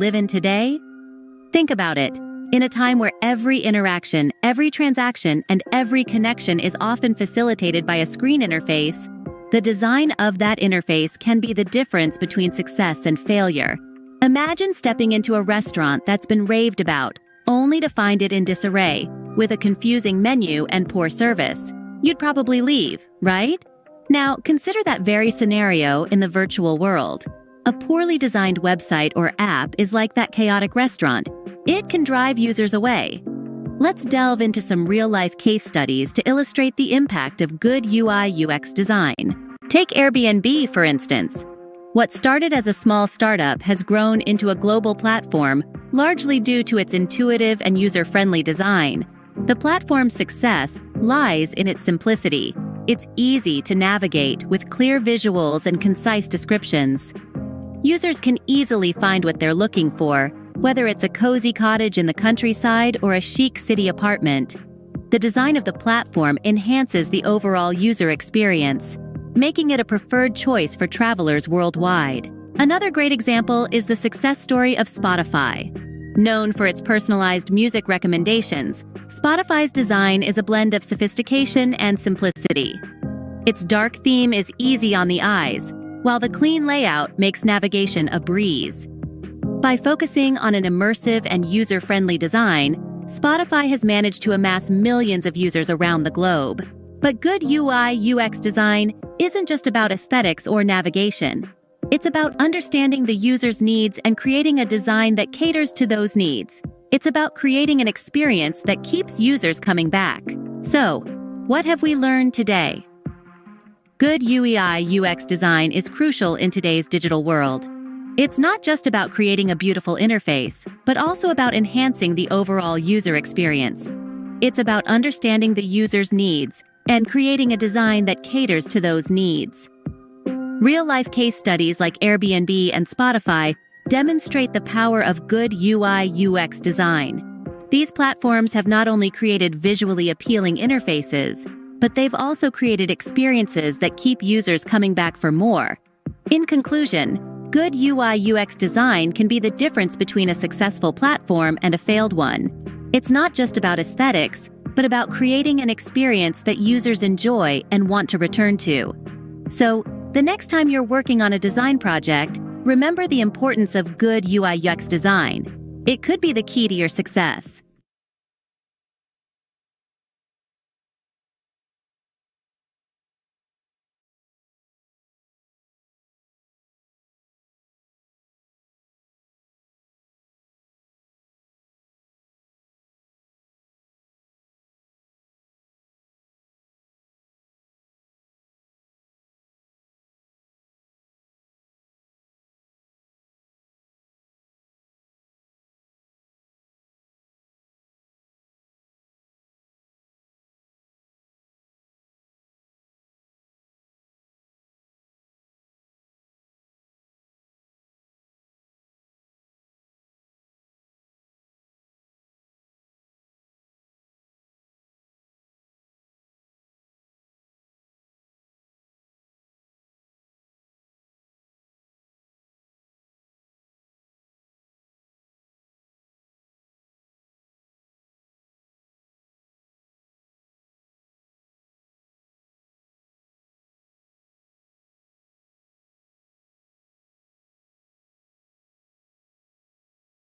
live in today? Think about it. In a time where every interaction, every transaction, and every connection is often facilitated by a screen interface, the design of that interface can be the difference between success and failure. Imagine stepping into a restaurant that's been raved about, only to find it in disarray, with a confusing menu and poor service. You'd probably leave, right? Now, consider that very scenario in the virtual world. A poorly designed website or app is like that chaotic restaurant. It can drive users away. Let's delve into some real-life case studies to illustrate the impact of good UI/UX design. Take Airbnb, for instance. What started as a small startup has grown into a global platform, largely due to its intuitive and user-friendly design. The platform's success lies in its simplicity. It's easy to navigate with clear visuals and concise descriptions. Users can easily find what they're looking for, whether it's a cozy cottage in the countryside or a chic city apartment. The design of the platform enhances the overall user experience, making it a preferred choice for travelers worldwide. Another great example is the success story of Spotify. Known for its personalized music recommendations, Spotify's design is a blend of sophistication and simplicity. Its dark theme is easy on the eyes, while the clean layout makes navigation a breeze. By focusing on an immersive and user-friendly design, Spotify has managed to amass millions of users around the globe. But good UI/UX design isn't just about aesthetics or navigation. It's about understanding the user's needs and creating a design that caters to those needs. It's about creating an experience that keeps users coming back. So, what have we learned today? Good UI/UX design is crucial in today's digital world. It's not just about creating a beautiful interface, but also about enhancing the overall user experience. It's about understanding the user's needs and creating a design that caters to those needs. Real-life case studies like Airbnb and Spotify demonstrate the power of good UI/UX design. These platforms have not only created visually appealing interfaces, but they've also created experiences that keep users coming back for more. In conclusion, good UI/UX design can be the difference between a successful platform and a failed one. It's not just about aesthetics, but about creating an experience that users enjoy and want to return to. So, the next time you're working on a design project, remember the importance of good UI/UX design. It could be the key to your success.